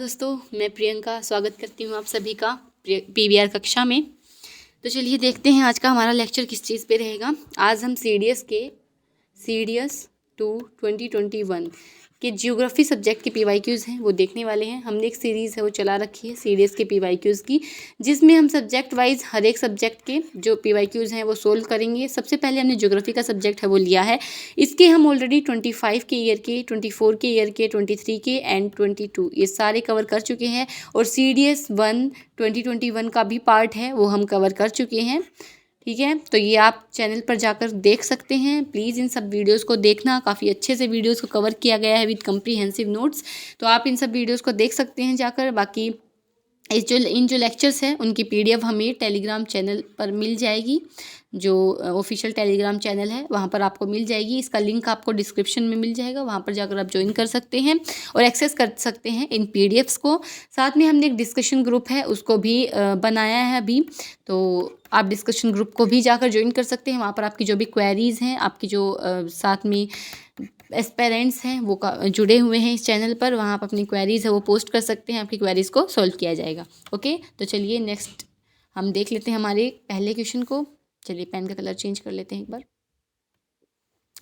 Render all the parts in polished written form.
दोस्तों, मैं प्रियंका स्वागत करती हूँ आप सभी का पीवीआर कक्षा में। तो चलिए देखते हैं आज का हमारा लेक्चर किस चीज़ पे रहेगा। आज हम सीडीएस 2 2021 के जियोग्राफी सब्जेक्ट के पीवाईक्यूज़ हैं वो देखने वाले हैं। हमने एक सीरीज़ है वो चला रखी है सीडीएस के पीवाईक्यूज़ की, जिसमें हम सब्जेक्ट वाइज हर एक सब्जेक्ट के जो पीवाईक्यूज़ हैं वो सोल्व करेंगे। सबसे पहले हमने ज्योग्राफी का सब्जेक्ट है वो लिया है। इसके हम ऑलरेडी 25 के ईयर के, 24 के ईयर के, 23 के एंड 22 ये सारे कवर कर चुके हैं। और सीडीएस 1 2021 का भी पार्ट है वो हम कवर कर चुके हैं। ठीक है, तो ये आप चैनल पर जाकर देख सकते हैं। प्लीज़ इन सब वीडियोस को देखना, काफ़ी अच्छे से वीडियोस को कवर किया गया है विद कम्प्रीहेंसिव नोट्स। तो आप इन सब वीडियोस को देख सकते हैं जाकर। बाकी इन जो लेक्चर्स हैं उनकी पीडीएफ हमें टेलीग्राम चैनल पर मिल जाएगी, जो ऑफिशियल टेलीग्राम चैनल है वहाँ पर आपको मिल जाएगी। इसका लिंक आपको डिस्क्रिप्शन में मिल जाएगा, वहाँ पर जाकर आप ज्वाइन कर सकते हैं और एक्सेस कर सकते हैं इन पीडीएफ्स को। साथ में हमने एक डिस्कशन ग्रुप है उसको भी बनाया है अभी, तो आप डिस्कशन ग्रुप को भी जाकर ज्वाइन कर सकते हैं। वहाँ पर आपकी जो भी क्वेरीज़ हैं, आपकी जो साथ में एस्पेरेंट्स हैं वो जुड़े हुए हैं इस चैनल पर, वहाँ आप अपनी क्वेरीज़ है वो पोस्ट कर सकते हैं, आपकी क्वेरीज़ को सॉल्व किया जाएगा। ओके, तो चलिए नेक्स्ट हम देख लेते हैं हमारे पहले क्वेश्चन को। चलिए पेन का कलर चेंज कर लेते हैं एक बार।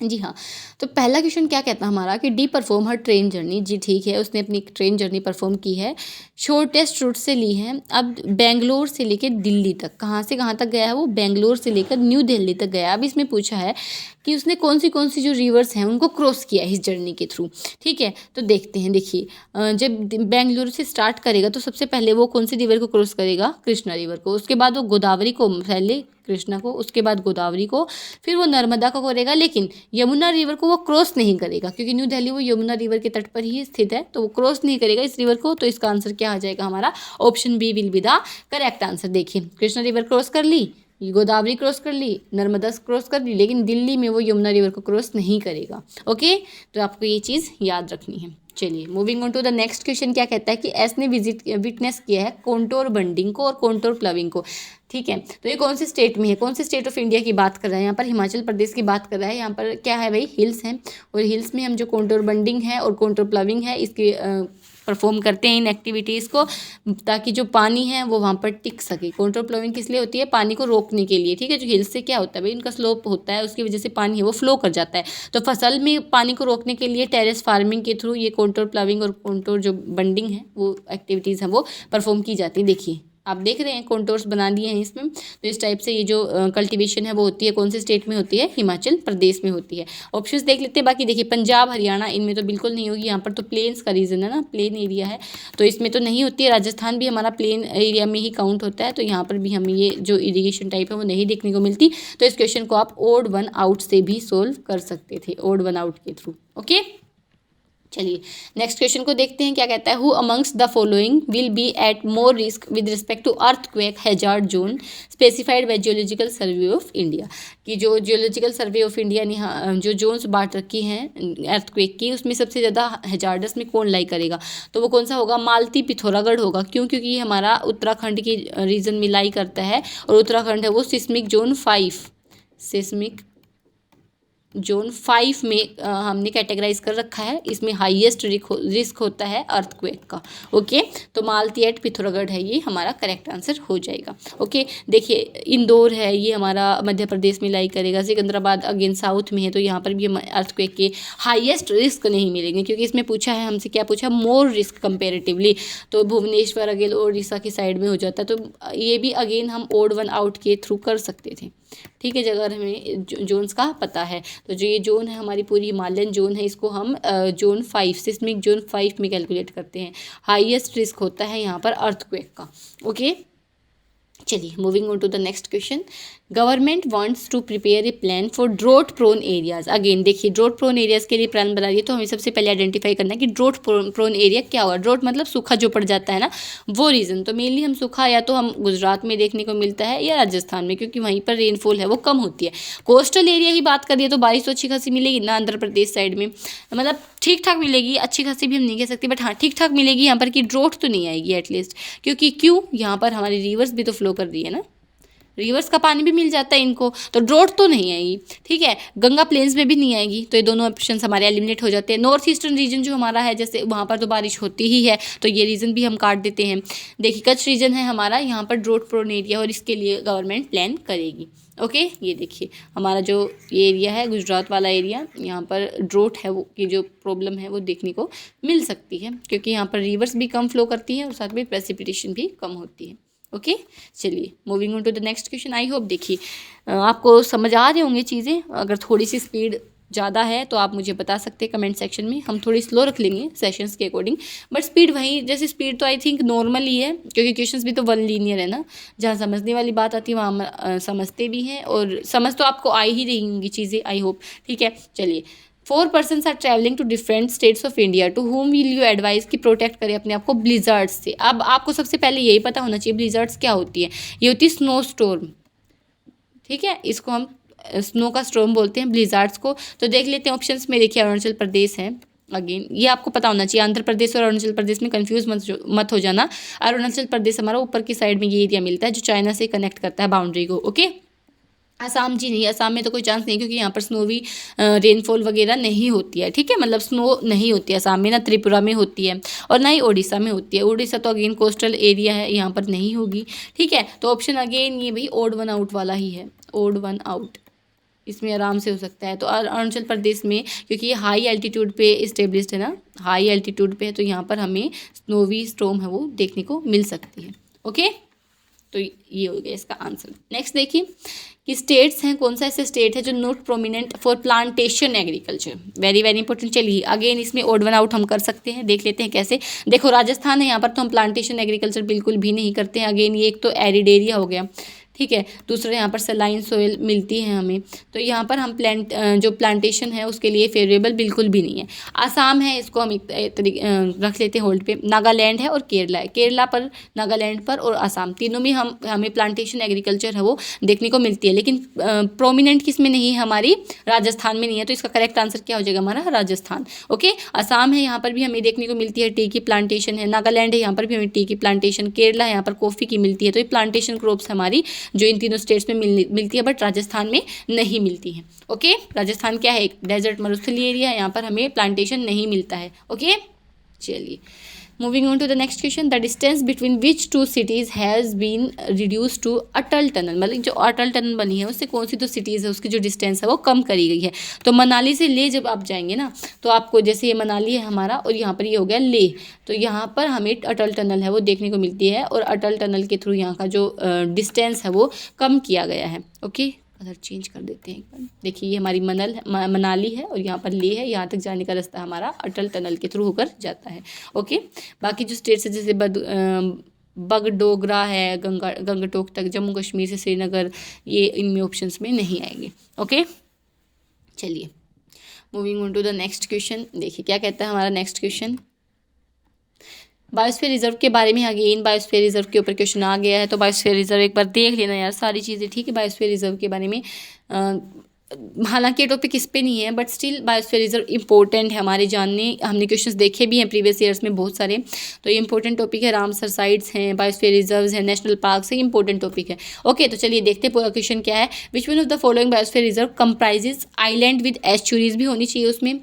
जी हाँ, तो पहला क्वेश्चन क्या कहता है हमारा कि डी परफॉर्म हर ट्रेन जर्नी। जी ठीक है, उसने अपनी ट्रेन जर्नी परफॉर्म की है, शॉर्टेस्ट रूट से ली है। अब बेंगलोर से लेकर दिल्ली तक, कहाँ से कहाँ तक गया है वो, बेंगलोर से लेकर न्यू दिल्ली तक गया। अब इसमें पूछा है कि उसने कौन सी जो रिवर्स हैं उनको क्रॉस किया है इस जर्नी के थ्रू। ठीक है, तो देखते हैं। देखिए, जब बेंगलुरु से स्टार्ट करेगा तो सबसे पहले वो कौन सी रिवर को क्रॉस करेगा, कृष्णा रिवर को। उसके बाद वो गोदावरी को, पहले कृष्णा को, उसके बाद गोदावरी को, फिर वो नर्मदा को करेगा। लेकिन यमुना रिवर को वो क्रॉस नहीं करेगा, क्योंकि न्यू दिल्ली वो यमुना रिवर के तट पर ही स्थित है, तो वो क्रॉस नहीं करेगा इस रिवर को। तो इसका आंसर क्या आ जाएगा हमारा, option B will be the correct answer. देखिए, कृष्णा रिवर क्रॉस कर ली, गोदावरी क्रॉस कर ली, नर्मदा क्रॉस कर ली, लेकिन दिल्ली में वो यमुना रिवर को क्रॉस नहीं करेगा। ओके, तो आपको ये चीज़ याद रखनी है। चलिए moving on to the next question. क्या कहता है कि एस ने विटनेस किया है कॉन्टोर बंडिंग को और कॉन्टोर प्लविंग को। ठीक है, तो ये कौन से स्टेट में है, कौन से स्टेट ऑफ इंडिया की बात कर रहा है यहाँ पर, हिमाचल प्रदेश की बात कर रहा है। यहाँ पर क्या है भाई, हिल्स हैं, और हिल्स में हम जो कॉन्टोर बंडिंग है और कॉन्टोर प्लविंग है इसकी परफॉर्म करते हैं इन एक्टिविटीज़ को, ताकि जो पानी है वो वहाँ पर टिक सके। कॉन्टोर प्लविंग किस लिए होती है, पानी को रोकने के लिए। ठीक है, जो हिल्स से क्या होता है भाई, इनका स्लोप होता है, उसकी वजह से पानी है वो फ्लो कर जाता है। तो फसल में पानी को रोकने के लिए टेरेस फार्मिंग के थ्रू ये कॉन्टोर प्लविंग और कॉन्टोर जो बंडिंग है वो एक्टिविटीज़ हैं वो परफॉर्म की जाती है। देखिए आप देख रहे हैं कॉन्टोर्स बना दिए हैं इसमें। तो इस टाइप से ये जो कल्टीवेशन है वो होती है, कौन से स्टेट में होती है, हिमाचल प्रदेश में होती है। ऑप्शंस देख लेते हैं। बाकी देखिए, पंजाब हरियाणा इनमें तो बिल्कुल नहीं होगी, यहाँ पर तो प्लेन्स का रीजन है ना, प्लेन एरिया है, तो इसमें तो नहीं होती है। राजस्थान भी हमारा प्लेन एरिया में ही काउंट होता है, तो यहाँ पर भी हमें ये जो इरीगेशन टाइप है वो नहीं देखने को मिलती। तो इस क्वेश्चन को आप ओड वन आउट से भी सोल्व कर सकते थे, ओड वन आउट के थ्रू। ओके, चलिए नेक्स्ट क्वेश्चन को देखते हैं। क्या कहता है, who amongst the following will be at more risk with respect to earthquake hazard zone specified by Geological Survey of India. कि जो जियोलॉजिकल सर्वे ऑफ इंडिया ने जो जोन्स बांट रखी हैं अर्थक्वेक की, उसमें सबसे ज़्यादा हैजार्डस में कौन लाई करेगा, तो वो कौन सा होगा, मालती पिथौरागढ़ होगा। क्यों, क्योंकि ये हमारा उत्तराखंड की रीजन में लाई करता है, और उत्तराखंड है वो सिस्मिक जोन 5, सिस्मिक जोन 5 में हमने कैटेगराइज कर रखा है। इसमें हाईएस्ट रिस्क होता है अर्थक्वेक का। ओके, तो मालती एट पिथौरागढ़ है, ये हमारा करेक्ट आंसर हो जाएगा। ओके, देखिए इंदौर है, ये हमारा मध्य प्रदेश में लाई करेगा। सिकंदराबाद अगेन साउथ में है, तो यहाँ पर भी हम अर्थक्वेक के हाईएस्ट रिस्क नहीं मिलेंगे, क्योंकि इसमें पूछा है हमसे, क्या पूछा, मोर रिस्क कंपेरेटिवली। तो भुवनेश्वर अगेन उड़ीसा की साइड में हो जाता है, तो ये भी अगेन हम ओड वन आउट के थ्रू कर सकते थे। ठीक है, अगर हमें जोन्स का पता है, तो जो ये जोन है हमारी पूरी हिमालयन जोन है, इसको हम जोन 5, सिस्मिक जोन 5 में कैलकुलेट करते हैं। हाईएस्ट रिस्क होता है यहाँ पर अर्थक्वेक का। ओके, चलिए moving on to the next question. Government wants to prepare a plan for drought prone areas. Again देखिए, ड्रोट प्रोन एरियाज के लिए प्लान बना रही है, तो हमें सबसे पहले आइडेंटिफाई करना है कि ड्रोट प्रोन एरिया क्या होगा। ड्रोट मतलब सूखा जो पड़ जाता है ना, वो रीज़न। तो मेनली हम सूखा या तो हम गुजरात में देखने को मिलता है या राजस्थान में, क्योंकि वहीं पर रेनफॉल है वो कम होती है। कोस्टल एरिया की बात करिए तो बारिश तो अच्छी खासी मिलेगी ना, आंध्र प्रदेश साइड में, मतलब ठीक ठाक मिलेगी, अच्छी खासी भी हम नहीं कह सकते, बट हाँ ठीक ठाक मिलेगी यहाँ पर, कि ड्रोट तो नहीं आएगी एटलीस्ट। क्योंकि क्यों, यहाँ पर हमारी रिवर्स भी तो फ्लो कर रही है ना, रिवर्स का पानी भी मिल जाता है इनको, तो ड्रॉट तो नहीं आएगी, ठीक है। गंगा प्लेन्स में भी नहीं आएगी, तो ये दोनों ऑप्शन हमारे एलिमिनेट हो जाते हैं। नॉर्थ ईस्टर्न रीजन जो हमारा है, जैसे वहाँ पर तो बारिश होती ही है, तो ये रीजन भी हम काट देते हैं। देखिए कच्छ रीजन है हमारा, यहाँ पर ड्रॉट प्रोन एरिया, और इसके लिए गवर्नमेंट प्लान करेगी। ओके, ये देखिए हमारा जो ये एरिया है गुजरात वाला एरिया, यहाँ पर ड्रॉट है वो की जो प्रॉब्लम है वो देखने को मिल सकती है, क्योंकि यहाँ पर रिवर्स भी कम फ्लो करती है और साथ में प्रेसिपिटेशन भी कम होती है। ओके, चलिए moving on to the next question. I hope देखिए आपको समझ आ रहे होंगे चीज़ें। अगर थोड़ी सी स्पीड ज़्यादा है तो आप मुझे बता सकते हैं कमेंट सेक्शन में, हम थोड़ी स्लो रख लेंगे सेशंस के अकॉर्डिंग, बट स्पीड वही जैसे स्पीड तो आई थिंक नॉर्मल ही है, क्योंकि क्वेश्चंस भी तो वन लीनियर है ना। जहाँ समझने वाली बात आती है वहाँ हम समझते भी हैं, और समझ तो आपको आ ही रही होंगी चीज़ें, आई होप। ठीक है, चलिए 4 persons are travelling to different states of India, to whom will you advise कि प्रोटेक्ट करें अपने आप को ब्लिजर्ड्स से। अब आपको सबसे पहले यही पता होना चाहिए ब्लिजर्ड्स क्या होती है। ये होती है स्नो स्टॉर्म, ठीक है, इसको हम स्नो का स्टॉर्म बोलते हैं ब्लिजर्ड्स को। तो देख लेते हैं ऑप्शंस में। देखिए अरुणाचल प्रदेश है, अगेन ये आपको पता होना चाहिए। आंध्र प्रदेश और अरुणाचल प्रदेश में कंफ्यूज मत हो जाना। अरुणाचल प्रदेश हमारा ऊपर की साइड में ये एरिया मिलता है जो चाइना से कनेक्ट करता है बाउंड्री को। ओके, असम जी नहीं, असम में तो कोई चांस नहीं, क्योंकि यहाँ पर स्नोवी रेनफॉल वगैरह नहीं होती है, ठीक है, मतलब स्नो नहीं होती है असम में, ना त्रिपुरा में होती है और ना ही उड़ीसा में होती है। उड़ीसा तो अगेन कोस्टल एरिया है, यहाँ पर नहीं होगी, ठीक है। तो ऑप्शन अगेन ये भाई ओड वन आउट वाला ही है, ओड वन आउट, इसमें आराम से हो सकता है। तो अरुणाचल प्रदेश में क्योंकि ये हाई एल्टीट्यूड पे इस्टेब्लिश्ड है ना, हाई एल्टीट्यूड पे है, तो यहाँ पर हमें स्नोवी स्टॉर्म है वो देखने को मिल सकती है। ओके, तो ये हो गया इसका आंसर। नेक्स्ट देखिए कि स्टेट्स हैं, कौन सा ऐसे स्टेट है जो not prominent for plantation agriculture. Very very important. चलिए अगेन इसमें ओड वन आउट हम कर सकते हैं, देख लेते हैं कैसे। देखो राजस्थान है, यहाँ पर तो हम प्लांटेशन एग्रीकल्चर बिल्कुल भी नहीं करते हैं। अगेन ये एक तो एरिड एरिया हो गया, ठीक है, दूसरा यहाँ पर सलाइन सोयल मिलती है हमें, तो यहाँ पर हम जो प्लांटेशन है उसके लिए फेवरेबल बिल्कुल भी नहीं है। आसाम है, इसको हम रख लेते हैं होल्ड पे। नागालैंड है और केरला है, केरला पर, नागालैंड पर और आसाम, तीनों में हमें प्लांटेशन एग्रीकल्चर है वो देखने को मिलती है, लेकिन प्रोमिनेंट किस में नहीं है, हमारी राजस्थान में नहीं है। तो इसका करेक्ट आंसर क्या हो जाएगा हमारा, राजस्थान। ओके, आसाम है, यहाँ पर भी हमें देखने को मिलती है टी की प्लांटेशन है। नागालैंड है, यहाँ पर भी हमें टी की प्लांटेशन। केरला है, यहाँ पर कॉफ़ी की मिलती है। तो ये प्लांटेशन क्रॉप्स हमारी जो इन तीनों स्टेट्स में मिलती है, बट राजस्थान में नहीं मिलती है। ओके, राजस्थान क्या है, एक डेजर्ट मरुस्थलीय एरिया है, यहाँ पर हमें प्लांटेशन नहीं मिलता है। ओके, चलिए moving on to the next question. The distance between which two cities has been reduce to Atal tunnel, मतलब जो अटल टनल बनी है उससे कौन सी दो सिटीज़ है उसकी जो डिस्टेंस है वो कम करी गई है। तो मनाली से ले जब आप जाएंगे ना, तो आपको जैसे ये मनाली है हमारा और यहाँ पर ये हो गया ले, तो यहाँ पर हमें अटल टनल है वो देखने को मिलती है, और अटल टनल के थ्रू यहाँ का जो डिस्टेंस है वो कम किया गया है। ओके, कलर चेंज कर देते हैं एक बार। देखिए ये हमारी मनाली है और यहाँ पर ले है, यहाँ तक जाने का रास्ता हमारा अटल टनल के थ्रू होकर जाता है। ओके, बाकी जो स्टेट्स है जैसे बगडोगरा है, गंगटोक तक, जम्मू कश्मीर से श्रीनगर, ये इनमें ऑप्शंस में नहीं आएंगे। ओके, चलिए moving on to the next question. देखिए क्या कहता है हमारा नेक्स्ट क्वेश्चन। बायोस्फीयर रिजर्व के बारे में, अगेन बायोस्फीयर रिजर्व के ऊपर क्वेश्चन आ गया है, तो बायोस्फीयर रिजर्व एक बार देख लेना यार सारी चीज़ें, ठीक है। बायोस्फीयर रिजर्व के बारे में हालांकि ये टॉपिक इस पे नहीं है, but still biosphere reserve important है हमारे जानने। हमने क्वेश्चंस देखे भी हैं प्रीवियस ईयर्स में बहुत सारे, तो ये इंपॉर्टेंट टॉपिक है। रामसर साइट्स हैं, बायोस्फीयर रिजर्व्स हैं, नेशनल पार्क्स है, इंपॉर्टेंट टॉपिक है। ओके, तो चलिए देखते हैं पूरा क्वेश्चन क्या है। विच one of the following biosphere reserve comprises island with estuaries भी होनी चाहिए उसमें,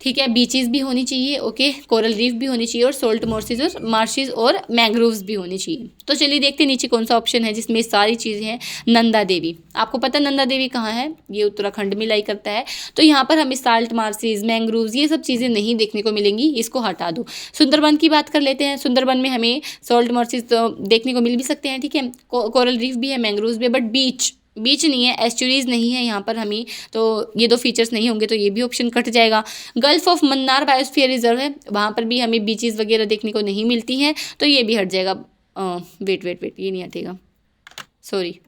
ठीक है, बीचेस भी होनी चाहिए, ओके, कोरल रीफ भी होनी चाहिए, और सोल्ट मार्शेज और मैंग्रोव्स भी होने चाहिए। तो चलिए देखते हैं नीचे कौन सा ऑप्शन है जिसमें सारी चीज़ें हैं। नंदा देवी, आपको पता है नंदा देवी कहाँ है, ये उत्तराखंड में लाई करता है, तो यहाँ पर हमें साल्ट मार्शेज, मैंग्रोव्स, ये सब चीज़ें नहीं देखने को मिलेंगी, इसको हटा दो। सुंदरबन की बात कर लेते हैं। सुंदरबन में हमें सॉल्ट मार्शेज तो देखने को मिल भी सकते हैं, ठीक है, कोरल रीफ भी है, मैंग्रोव्स भी है, बट बीच नहीं है, एस्चुरीज नहीं है यहाँ पर हमें, तो ये दो फीचर्स नहीं होंगे, तो ये भी ऑप्शन कट जाएगा। Gulf of Mannar biosphere reserve है, वहाँ पर भी हमें बीचेस वगैरह देखने को नहीं मिलती हैं, तो ये भी हट जाएगा। वेट ये नहीं हटेगा, सॉरी,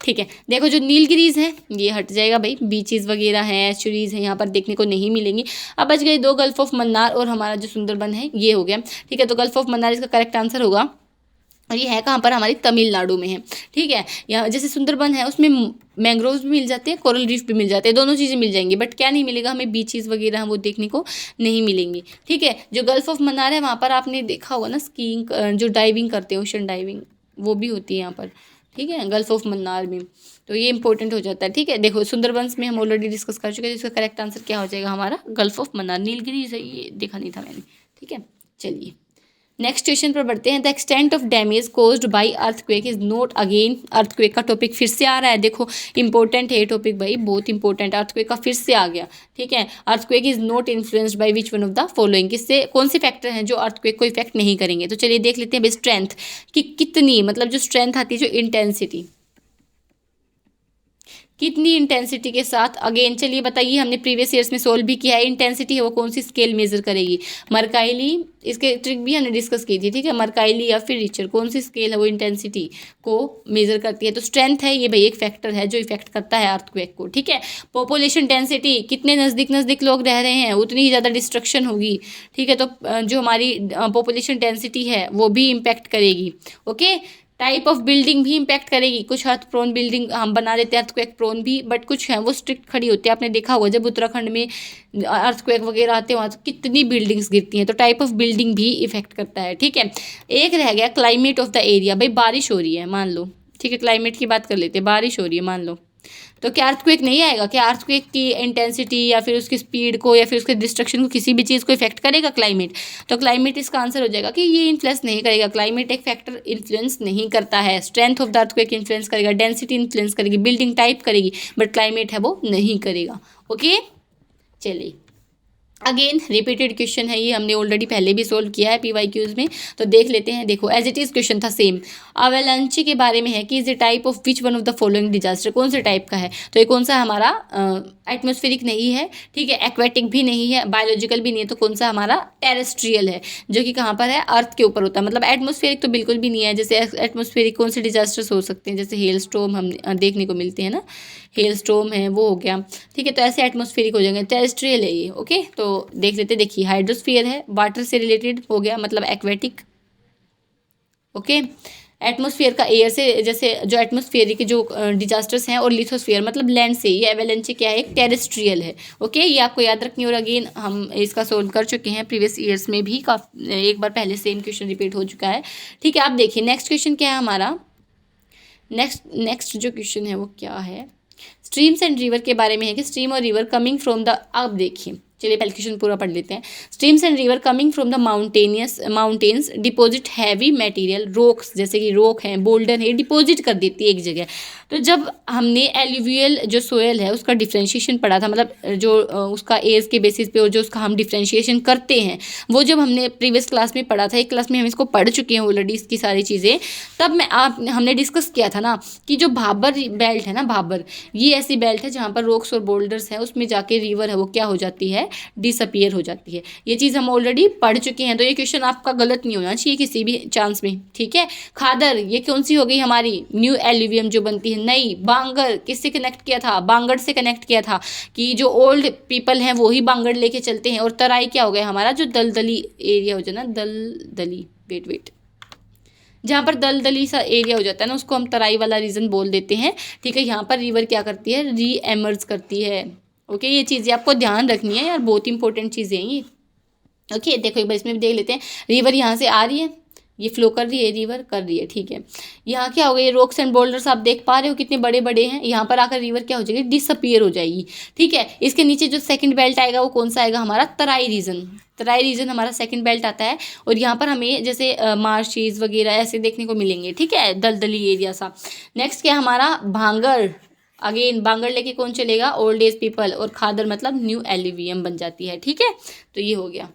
ठीक है। देखो जो नीलगिरीज है ये हट जाएगा भाई, बीचेस वगैरह हैं, एस्चुरीज हैं, यहाँ पर देखने को नहीं मिलेंगी। अब बच गए दो, गल्फ ऑफ मन्नार और हमारा जो सुंदरबन है, ये हो गया, ठीक है। तो गल्फ ऑफ मन्नार इसका करेक्ट आंसर होगा। और ये है कहाँ पर, हमारी तमिलनाडु में है। ठीक है, यहाँ जैसे सुंदरबन है उसमें मैंग्रोव्स भी मिल जाते हैं, कोरल रीफ भी मिल जाते हैं, दोनों चीज़ें मिल जाएंगी, बट क्या नहीं मिलेगा हमें, बीचेस वगैरह वो देखने को नहीं मिलेंगी। ठीक है, जो गल्फ ऑफ मन्नार है वहाँ पर आपने देखा होगा ना, स्कीइंग, जो डाइविंग करते हैं, ओशन डाइविंग, वो भी होती है यहाँ पर। ठीक है, गल्फ ऑफ मन्नार में, तो ये इंपॉर्टेंट हो जाता है। ठीक है, देखो सुंदरबंस में हम ऑलरेडी डिस्कस कर चुके हैं, जिसका करेक्ट आंसर क्या हो जाएगा हमारा, गल्फ ऑफ मन्नार। नीलगिरी से ये देखा नहीं था मैंने। ठीक है, चलिए नेक्स्ट क्वेश्चन पर बढ़ते हैं। The extent of damage caused by earthquake is note, again earthquake का टॉपिक फिर से आ रहा है। देखो इंपॉर्टेंट है टॉपिक भाई, बहुत इंपॉर्टेंट, अर्थक्वेक का फिर से आ गया। ठीक है, earthquake is not influenced by which one of the following, किससे, कौन से फैक्टर हैं जो अर्थक्वेक को इफेक्ट नहीं करेंगे। तो चलिए देख लेते हैं भाई, स्ट्रेंथ कि कितनी, मतलब जो स्ट्रेंथ आती है, जो इंटेंसिटी, कितनी इंटेंसिटी के साथ, अगेन चलिए बताइए, हमने प्रीवियस ईयर्स में सोल्व भी किया है। इंटेंसिटी है वो कौन सी स्केल मेजर करेगी, मरकाइली, इसके ट्रिक भी हमने डिस्कस की थी। ठीक है, मरकाइली या फिर रिचर, कौन सी स्केल है वो इंटेंसिटी को मेजर करती है। तो स्ट्रेंथ है ये भाई एक फैक्टर है जो इफेक्ट करता है अर्थक्वेक को। ठीक है, पॉपुलेशन डेंसिटी, कितने नज़दीक नज़दीक लोग रह रहे हैं उतनी ही ज़्यादा डिस्ट्रक्शन होगी। ठीक है, तो जो हमारी पॉपुलेशन डेंसिटी है वो भी इम्पैक्ट करेगी। ओके, टाइप ऑफ बिल्डिंग भी इम्पैक्ट करेगी, कुछ अर्थ प्रोन बिल्डिंग हम बना देते हैं अर्थक्वेक प्रोन भी, बट कुछ है वो स्ट्रिक्ट खड़ी होती है। आपने देखा होगा जब उत्तराखंड में अर्थक्वेक वगैरह आते हैं वहाँ तो कितनी बिल्डिंग्स गिरती हैं, तो टाइप ऑफ बिल्डिंग भी इफेक्ट करता है। ठीक है, एक रह गया क्लाइमेट ऑफ द एरिया, भाई बारिश हो रही है मान लो। ठीक है, क्लाइमेट की बात कर लेते हैं, बारिश हो रही है मान लो, तो क्या अर्थक्वेक नहीं आएगा, क्या अर्थक्वेक की इंटेंसिटी या फिर उसकी स्पीड को या फिर उसके डिस्ट्रक्शन को, किसी भी चीज़ को इफेक्ट करेगा क्लाइमेट। तो क्लाइमेट इसका आंसर हो जाएगा कि ये इन्फ्लुएंस नहीं करेगा, क्लाइमेट एक फैक्टर इन्फ्लुएंस नहीं करता है। Strength of the earthquake influence करेगा, डेंसिटी इन्फ्लुएंस करेगी, बिल्डिंग टाइप करेगी, बट क्लाइमेट है वो नहीं करेगा। ओके, चलिए अगेन रिपीटेड क्वेश्चन है ये, हमने ऑलरेडी पहले भी सोल्व किया है PYQs में, तो देख लेते हैं। देखो एज इट इज क्वेश्चन था सेम, अवेलांची के बारे में है कि is a type of which one of the following disaster, कौन से टाइप का है। तो ये कौन सा हमारा एटमोस्फेरिक नहीं है, ठीक है, एक्वेटिक भी नहीं है, बायोलॉजिकल भी नहीं है, तो कौन सा हमारा टेरेस्ट्रियल है, जो कि कहाँ पर है, अर्थ के ऊपर होता है। मतलब एटमोस्फेरिक तो बिल्कुल भी नहीं है। जैसे एटमोस्फेरिक कौन से डिजास्टर्स हो सकते हैं, जैसे हेल स्टॉर्म हम देखने को मिलते हैं ना, हेल स्टॉर्म है वो हो गया। ठीक है, तो ऐसे एटमोस्फेरिक हो जाएंगे, टेरेस्ट्रियल है ये। ओके, तो देख लेते, देखिए हाइड्रोस्फीयर है, वाटर से रिलेटेड हो गया, मतलब एक्वेटिक। ओके, एटमोस्फेयर का एयर से, जैसे जो एटमोस्फेयर के जो डिजास्टर्स हैं, और लिथोस्फीयर मतलब लैंड से, ये एवेलेंची क्या है, एक टेरेस्ट्रियल है। ओके, ये आपको याद रखनी। और अगेन हम इसका सोल्व कर चुके हैं प्रीवियस ईयर्स में भी, एक बार पहले सेम क्वेश्चन रिपीट हो चुका है। ठीक है, आप देखिए नेक्स्ट क्वेश्चन क्या है हमारा, नेक्स्ट जो क्वेश्चन है वो क्या है, स्ट्रीम्स एंड रिवर के बारे में है कि स्ट्रीम और रिवर कमिंग फ्रॉम द, अब देखिए चलिए पहले क्वेश्चन पूरा पढ़ लेते हैं। Streams and river coming from the mountains deposit heavy material, rocks, जैसे कि रोक है, बोल्डर है, डिपॉजिट कर देती है एक जगह। तो जब हमने एल्यूवियल जो सोयल है उसका डिफ्रेंशिएशन पढ़ा था, मतलब जो उसका एज के बेसिस पे, और जो उसका हम डिफ्रेंशिएशन करते हैं, वो जब हमने प्रीवियस क्लास में पढ़ा था, एक क्लास में हम इसको पढ़ चुके हैं ऑलरेडी इसकी सारी चीज़ें, तब हमने डिस्कस किया था ना कि जो भाबर बेल्ट है ना, भाबर, ये ऐसी बेल्ट है जहाँ पर रॉक्स और बोल्डर्स है, उसमें जाके रिवर है वो क्या हो जाती है, डिसअपियर हो जाती है। ये चीज़ हम ऑलरेडी पढ़ चुके हैं, तो ये क्वेश्चन आपका गलत नहीं होना चाहिए किसी भी चांस में। ठीक है, खादर ये कौन सी हो गई हमारी, न्यू एल्यूवियम जो बनती है नई। बांगर किससे कनेक्ट किया था, बांगड़ से कनेक्ट किया था, कि जो ओल्ड पीपल हैं वो ही बांगड़ लेके चलते हैं। और तराई क्या हो गया हमारा, जो दलदली एरिया हो जाए ना, दलदली, वेट जहाँ पर दलदली सा एरिया हो जाता है ना, उसको हम तराई वाला रीजन बोल देते हैं। ठीक है, यहाँ पर रिवर क्या करती है, री एमर्ज करती है। ओके, ये चीज़ें आपको ध्यान रखनी है यार, बहुत इंपॉर्टेंट चीज़ें हैं ये। ओके, देखो एक बार इसमें भी देख लेते हैं। रिवर यहाँ से आ रही है, ये फ्लो कर रही है, रिवर कर रही है। ठीक है, यहाँ क्या हो गया, ये रॉक्स एंड बोल्डर्स आप देख पा रहे हो कितने बड़े बड़े हैं, यहाँ पर आकर रिवर क्या हो जाएगी, डिसअपियर हो जाएगी। ठीक है, इसके नीचे जो सेकंड बेल्ट आएगा वो कौन सा आएगा हमारा, तराई रीजन। तराई रीजन हमारा सेकंड बेल्ट आता है, और यहाँ पर हमें जैसे मार्शीज वगैरह ऐसे देखने को मिलेंगे। ठीक है, दलदली एरिया सा। नेक्स्ट क्या हमारा, भांगड़, अगेन बांगड़ लेके कौन चलेगा, ओल्ड एज पीपल। और खादर मतलब न्यू एल्यूवियम बन जाती है। ठीक है, तो ये हो गया।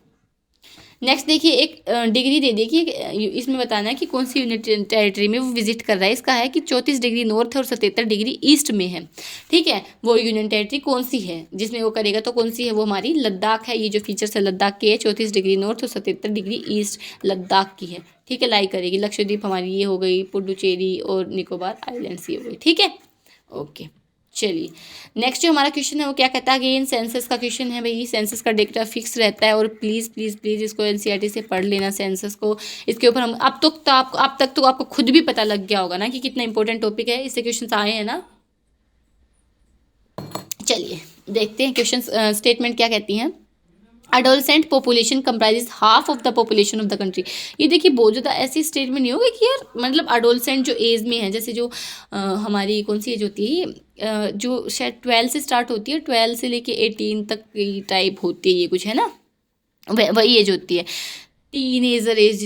नेक्स्ट देखिए, एक डिग्री दे दी कि इसमें बताना है कि कौन सी यूनिट टेरिटरी में वो विजिट कर रहा है। इसका है कि 34 डिग्री नॉर्थ और 77 डिग्री ईस्ट में है। ठीक है, वो यूनियन टेरिटरी कौन सी है जिसमें वो करेगा, तो कौन सी है, वो हमारी लद्दाख है। ये जो फीचर्स है लद्दाख के है, 34 डिग्री नॉर्थ और 77 डिग्री ईस्ट लद्दाख की है। ठीक है, लाई करेगी। लक्षद्वीप हमारी ये हो गई, पुडुचेरी और निकोबार आइलैंड्स ये हो गई। ठीक है, ओके चलिए नेक्स्ट जो हमारा क्वेश्चन है वो क्या कहता है, अगेन सेंसस का क्वेश्चन है भाई। सेंसस का डेटा फिक्स रहता है और प्लीज़ प्लीज़ प्लीज़ इसको एनसीईआरटी से पढ़ लेना सेंसस को। इसके ऊपर हम अब तक तो आपको खुद भी पता लग गया होगा ना कि कितना इंपॉर्टेंट टॉपिक है, इससे क्वेश्चन आए हैं ना। चलिए देखते हैं क्वेश्चन स्टेटमेंट क्या कहती हैं। Adolescent population comprises half of the population of the country. ये देखिए बहुत ज़्यादा ऐसी स्टेटमेंट नहीं होगी कि यार मतलब अडोलसेंट जो एज में है, जैसे जो हमारी कौन सी एज होती है जो शायद 12 से स्टार्ट होती है, 12 से लेके 18 तक की टाइप होती है, ये कुछ है ना, वही एज होती है, टीनेजर एज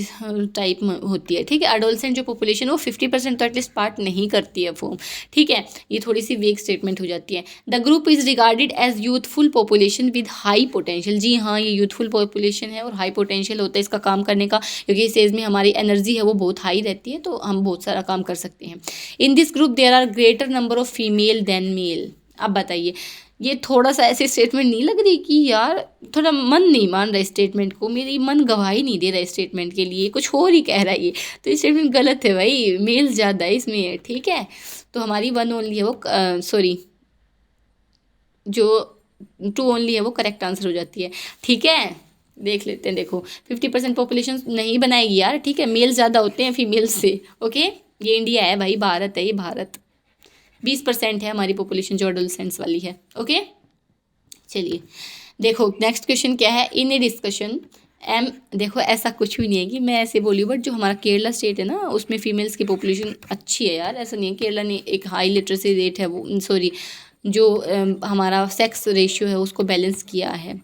टाइप में होती है। ठीक है, अडोलसेंट जो पॉपुलेशन वो 50% तो एटलीस्ट पार्ट नहीं करती है फॉर्म। ठीक है, ये थोड़ी सी वेग स्टेटमेंट हो जाती है। The group is regarded as youthful population with high potential. जी हाँ, ये यूथफुल पॉपुलेशन है और हाई पोटेंशियल होता है इसका काम करने का, क्योंकि इस एज में हमारी एनर्जी है वो बहुत हाई रहती है, तो हम बहुत सारा काम कर सकते हैं। In this group there are greater number of female than male. अब बताइए, ये थोड़ा सा ऐसी स्टेटमेंट नहीं लग रही कि यार थोड़ा मन नहीं मान रहा स्टेटमेंट को, मेरी मन गवाही नहीं दे रहा स्टेटमेंट के लिए, कुछ और ही कह रहा है ये, तो ये स्टेटमेंट गलत है भाई, मेल ज़्यादा है इसमें। ठीक है, तो हमारी वन ओनली है वो सॉरी जो 2 ओनली है वो करेक्ट आंसर हो जाती है। ठीक है, देख लेते हैं। देखो 50% पॉपुलेशन नहीं बनाएगी यार, ठीक है, मेल ज़्यादा होते हैं फीमेल से। ओके, ये इंडिया है भाई, भारत है ये, भारत 20% है हमारी पॉपुलेशन जो एडोलसेंट्स वाली है। ओके, चलिए देखो नेक्स्ट क्वेश्चन क्या है। इन ए डिस्कशन देखो ऐसा कुछ भी नहीं है कि मैं ऐसे बोली, बट जो हमारा केरला स्टेट है ना उसमें फीमेल्स की पॉपुलेशन अच्छी है यार, ऐसा नहीं है। केरला ने एक हाई लिटरेसी रेट है वो, सॉरी जो हमारा सेक्स रेशियो है उसको बैलेंस किया है।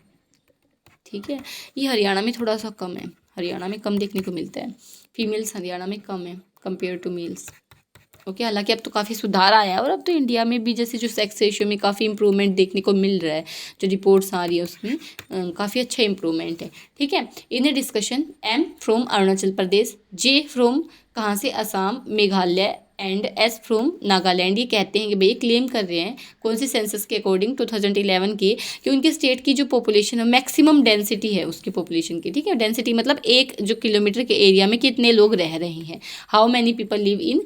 ठीक है, ये हरियाणा में थोड़ा सा कम है, हरियाणा में कम देखने को मिलता है, फीमेल्स हरियाणा में कम है कंपेयर टू मेल्स। ओके, हालांकि अब तो काफ़ी सुधार आया है और अब तो इंडिया में भी जैसे जो सेक्स रेशियो में काफ़ी इंप्रूवमेंट देखने को मिल रहा है, जो रिपोर्ट्स आ रही है उसमें काफ़ी अच्छा इंप्रूवमेंट है। ठीक है, in a discussion M from Arunachal Pradesh, J from कहाँ से, Assam, Meghalaya and S from Nagaland. ये कहते हैं कि भाई क्लेम कर रहे हैं कौन सी सेंसस के अकॉर्डिंग 2011 के, कि उनके स्टेट की जो पॉपुलेशन है मैक्सिमम डेंसिटी है उसकी पॉपुलेशन की। ठीक है, डेंसिटी मतलब एक जो किलोमीटर के एरिया में कितने लोग रह रहे हैं, how many people live in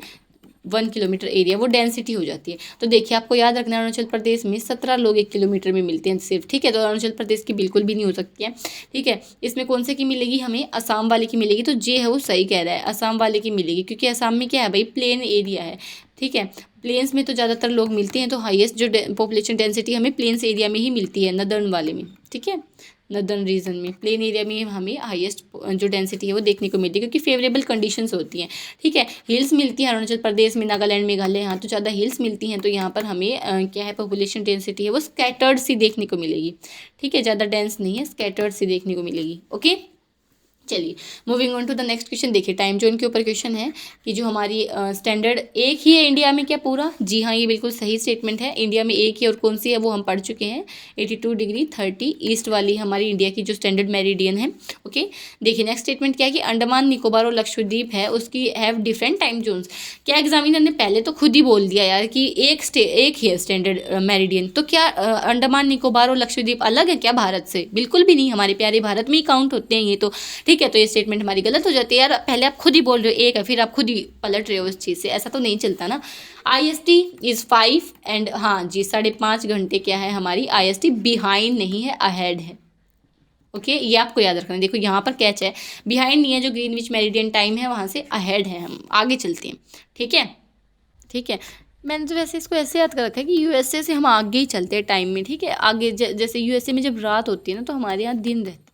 1 kilometre area, वो डेंसिटी हो जाती है। तो देखिए आपको याद रखना है अरुणाचल प्रदेश में 17 लोग 1 किलोमीटर में मिलते हैं सिर्फ। ठीक है, तो अरुणाचल प्रदेश की बिल्कुल भी नहीं हो सकती है। ठीक है, इसमें कौन से की मिलेगी, हमें असम वाले की मिलेगी। तो जे है वो सही कह रहा है, असम वाले की मिलेगी, क्योंकि असम में क्या है भाई, प्लेन एरिया है। ठीक है, प्लेन्स में तो ज़्यादातर लोग मिलते हैं, तो हाईएस्ट जो पॉपुलेशन डेंसिटी हमें प्लेन्स एरिया में ही मिलती है, नदर्न वाले में। ठीक है, नदर्न रीजन में, प्लेन एरिया में हमें हाईएस्ट जो डेंसिटी है वो देखने को मिलती है, क्योंकि फेवरेबल कंडीशंस होती हैं। ठीक है, हिल्स मिलती हैं अरुणाचल प्रदेश में, नागालैंड, मेघालय, यहाँ तो ज़्यादा हिल्स मिलती हैं, तो यहाँ पर हमें क्या है पॉपुलेशन डेंसिटी है वो स्कैटर्ड सी देखने को मिलेगी। ठीक है, ज़्यादा डेंस नहीं है, स्कैटर्ड सी देखने को मिलेगी। ओके, चलिए moving on to the next question. देखिए टाइम जोन के ऊपर क्वेश्चन है कि जो हमारी स्टैंडर्ड एक ही है इंडिया में क्या पूरा, जी हाँ ये बिल्कुल सही स्टेटमेंट है, इंडिया में एक ही, और कौन सी है वो हम पढ़ चुके हैं, 82 डिग्री 30 ईस्ट वाली हमारी इंडिया की जो स्टैंडर्ड मेरिडियन है। ओके, देखिए नेक्स्ट स्टेटमेंट क्या है कि अंडमान निकोबार और लक्षद्वीप है उसकी हैव डिफरेंट टाइम जोन्स। क्या एग्जामिनर ने पहले तो खुद ही बोल दिया यार कि एक ही है स्टैंडर्ड मेरिडियन, तो क्या अंडमान निकोबार और लक्षद्वीप अलग है क्या भारत से, बिल्कुल भी नहीं, हमारे प्यारे भारत में ही काउंट होते हैं ये तो। ठीक है, तो ये स्टेटमेंट हमारी गलत हो जाती है यार, पहले आप खुद ही बोल रहे हो एक है, फिर आप खुद ही पलट रहे हो इस चीज़ से, ऐसा तो नहीं चलता ना। IST इज़ 5 एंड हाँ जी 5.5 घंटे क्या है हमारी IST, बिहाइंड नहीं है, अहेड है। ओके, ये आपको याद रखना है। देखो यहाँ पर कैच है, बिहाइंड नहीं है, जो ग्रीनविच मेरिडियन टाइम है वहाँ से अहेड है, हम आगे चलते हैं। ठीक है, ठीक है, मैंने तो वैसे इसको ऐसे याद कर रखा है कि USA से हम आगे ही चलते हैं टाइम में। ठीक है, आगे जैसे USA में जब रात होती है ना तो हमारे यहाँ दिन रहता है।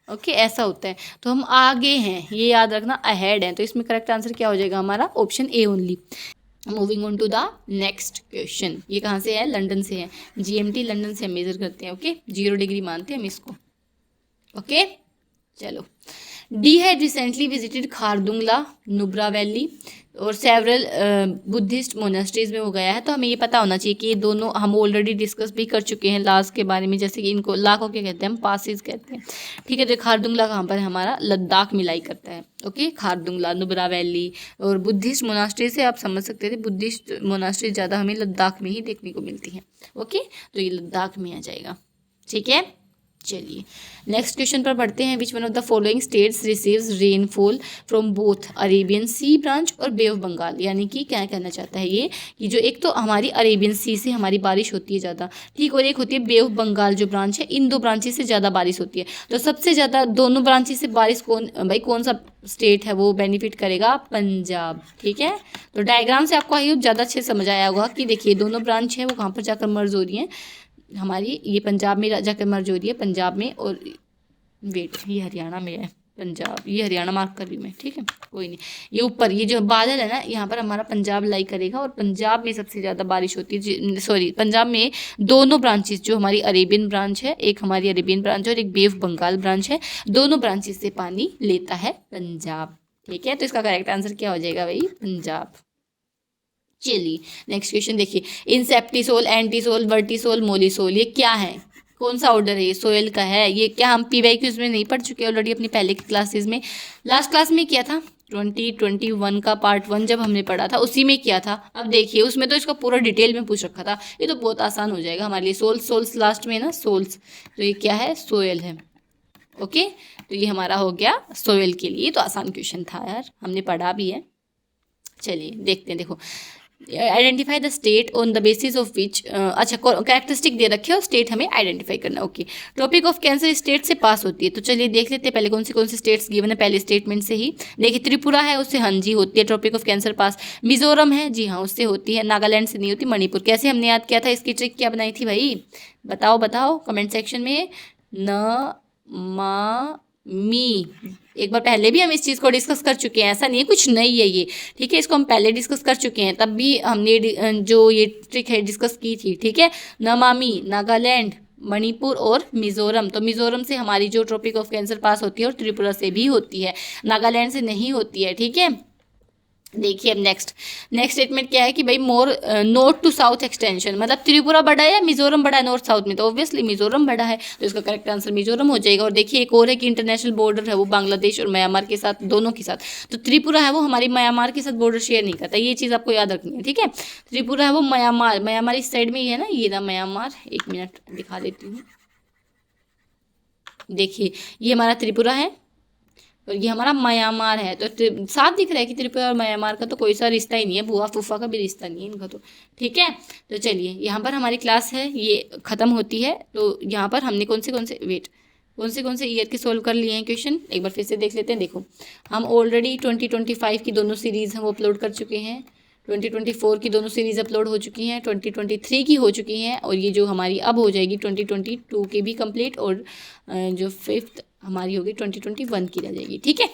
ओके, ऐसा होता है, तो हम आगे हैं, ये याद रखना, अहेड है। तो इसमें करेक्ट आंसर क्या हो जाएगा हमारा, option A only. Moving on to the next question. ये कहाँ से है, लंदन से है, GMT लंदन से हम मेजर करते हैं। ओके, 0 डिग्री मानते हैं हम इसको। ओके, चलो। D had recently visited Khardungla, Nubra valley और सेवरल बुद्धिस्ट मोनास्ट्रीज में वो गया है। तो हमें ये पता होना चाहिए कि ये दोनों हम ऑलरेडी डिस्कस भी कर चुके हैं लास्ट के बारे में, जैसे कि इनको ला को क्या कहते हैं, हम पासिस कहते हैं। ठीक है, तो खारदुंगला कहाँ पर है हमारा, लद्दाख मिलाई करता है। ओके, खारदुंगला, नुब्रा वैली और बुद्धिस्ट मोनास्ट्री से आप समझ सकते थे, बुद्धिस्ट मोनास्ट्री ज़्यादा हमें लद्दाख में ही देखने को मिलती है। ओके, तो ये लद्दाख में आ जाएगा। ठीक है, चलिए नेक्स्ट क्वेश्चन पर बढ़ते हैं। Which one of the following states receives rainfall from both Arabian Sea branch और बे ऑफ बंगाल। यानी कि क्या कहना चाहता है ये कि जो एक तो हमारी अरेबियन सी से हमारी बारिश होती है ज़्यादा, ठीक, और एक होती है बे ऑफ बंगाल जो ब्रांच है, इन दो ब्रांचेस से ज़्यादा बारिश होती है। तो सबसे ज़्यादा दोनों ब्रांचेस से बारिश कौन सा स्टेट है वो बेनिफिट करेगा? पंजाब। ठीक है, तो डायग्राम से आपको आई होप ज़्यादा अच्छे समझ आया होगा कि देखिए दोनों ब्रांच है वो कहाँ पर जाकर मर्ज हो रही हैं, हमारी ये पंजाब में जाकर मर्ज हो रही है, पंजाब में, और वेट ये हरियाणा में है, पंजाब ये हरियाणा मार्क कर रही मैं, ठीक है कोई नहीं। ये ऊपर ये जो बादल है ना यहाँ पर हमारा पंजाब लाई करेगा, और पंजाब में सबसे ज़्यादा बारिश होती है, सॉरी पंजाब में दोनों ब्रांचेस जो हमारी अरेबियन ब्रांच है, एक हमारी अरेबियन ब्रांच और एक बे ऑफ बंगाल ब्रांच है, दोनों ब्रांचेस से पानी लेता है पंजाब। ठीक है, तो इसका करेक्ट आंसर क्या हो जाएगा भाई? पंजाब। चलिए नेक्स्ट क्वेश्चन देखिए। इंसेप्टिसोल, एंटीसोल, वर्टिसोल, मोलिसोल, ये क्या है? कौन सा ऑर्डर है? ये सोयल का है। ये क्या हम PYQs में नहीं पढ़ चुके ऑलरेडी अपनी पहले की क्लासेस में? लास्ट क्लास में किया था 2021 का पार्ट 1 जब हमने पढ़ा था उसी में किया था। अब देखिए उसमें तो इसका पूरा डिटेल में पूछ रखा था, ये तो बहुत आसान हो जाएगा हमारे लिए। सोल्स लास्ट में ना, सोल्स, तो ये क्या है? सोयल है। ओके, तो ये हमारा हो गया सोयल के लिए। तो आसान क्वेश्चन था यार, हमने पढ़ा भी है। चलिए देखते हैं, देखो identify the state on the basis of which, अच्छा कैरेक्टरिस्टिक दे रखे हो, स्टेट हमें आइडेंटिफाई करना। ओके, ट्रॉपिक ऑफ कैंसर स्टेट से पास होती है। तो चलिए देख लेते हैं पहले कौन सी स्टेट्स गिवन है पहले स्टेटमेंट से ही। देखिए त्रिपुरा है, उससे हाँ जी होती है ट्रॉपिक ऑफ कैंसर पास। मिजोरम है, जी हाँ उससे होती है। नागालैंड से नहीं होती। मणिपुर कैसे हमने याद किया था, इसकी ट्रिक क्या बनाई थी भाई? बताओ कमेंट सेक्शन में। न मा मी, एक बार पहले भी हम इस चीज़ को डिस्कस कर चुके हैं, ऐसा नहीं है कुछ नहीं है ये, ठीक है, इसको हम पहले डिस्कस कर चुके हैं, तब भी हमने जो ये ट्रिक है डिस्कस की थी। ठीक है, नमामि, नागालैंड, मणिपुर और मिजोरम। तो मिजोरम से हमारी जो ट्रॉपिक ऑफ कैंसर पास होती है और त्रिपुरा से भी होती है, नागालैंड से नहीं होती है। ठीक है, देखिए अब नेक्स्ट स्टेटमेंट क्या है कि भाई मोर नॉर्थ टू साउथ एक्सटेंशन, मतलब त्रिपुरा बड़ा है या मिजोरम बड़ा है नॉर्थ साउथ में? तो ऑब्वियसली मिजोरम बड़ा है, तो इसका करेक्ट आंसर मिजोरम हो जाएगा। और देखिए एक और है कि इंटरनेशनल बॉर्डर है वो बांग्लादेश और म्यांमार के साथ, दोनों के साथ। तो त्रिपुरा है वो हमारी म्यांमार के साथ बॉर्डर शेयर नहीं करता, ये चीज़ आपको याद रखनी है। ठीक है, त्रिपुरा है वो म्यांमार इस साइड में ही है ना, ये ना म्यांमार, एक मिनट दिखा देती हूँ। देखिए ये हमारा त्रिपुरा है और ये हमारा म्यांमार है। तो साफ दिख रहा है कि त्रिपुरा और म्यांमार का तो कोई सा रिश्ता ही नहीं है, बुआ फूफा का भी रिश्ता नहीं है इनका तो। ठीक है, तो चलिए यहाँ पर हमारी क्लास है ये ख़त्म होती है। तो यहाँ पर हमने कौन से ईयर के सोल्व कर लिए हैं क्वेश्चन, एक बार फिर से देख लेते हैं। देखो हम ऑलरेडी 2025 की दोनों सीरीज़ हैं वो अपलोड कर चुके हैं, 2024 की दोनों सीरीज़ अपलोड हो चुकी हैं, 2023 की हो चुकी हैं, और ये जो हमारी अब हो जाएगी 2022 की भी कंप्लीट, और जो 5th हमारी होगी 2021 की रह जाएगी। ठीक है,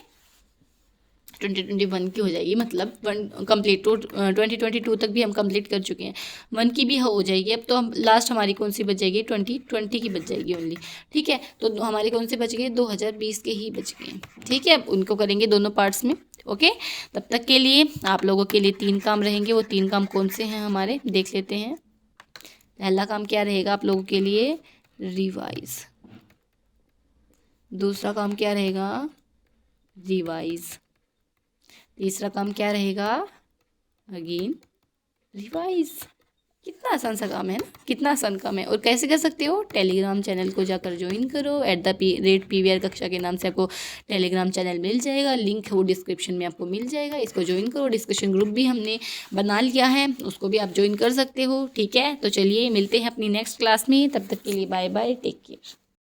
2021 की हो जाएगी, मतलब 1 कंप्लीट। तो 2022 तक भी हम कंप्लीट कर चुके हैं, 1 की भी हो जाएगी। अब तो हम लास्ट हमारी कौन सी बच जाएगी? 2020 की बच जाएगी ओनली। ठीक है, तो हमारे कौन से बच गए? 2020 के ही बच गए। ठीक है, उनको करेंगे दोनों पार्ट्स में। ओके, तब तक के लिए आप लोगों के लिए 3 काम रहेंगे। वो 3 काम कौन से हैं हमारे, देख लेते हैं। पहला काम क्या रहेगा आप लोगों के लिए? रिवाइज। दूसरा काम क्या रहेगा? रिवाइज। तीसरा काम क्या रहेगा? Again revise. कितना आसान सा काम है ना, कितना आसान काम है। और कैसे कर सकते हो? टेलीग्राम चैनल को जाकर ज्वाइन करो, @PVR कक्षा के नाम से आपको टेलीग्राम चैनल मिल जाएगा, लिंक वो डिस्क्रिप्शन में आपको मिल जाएगा, इसको ज्वाइन करो। डिस्कशन ग्रुप भी हमने बना लिया है, उसको भी आप ज्वाइन कर सकते हो। ठीक है, तो चलिए मिलते हैं अपनी नेक्स्ट क्लास में, तब तक के लिए बाय बाय, टेक केयर।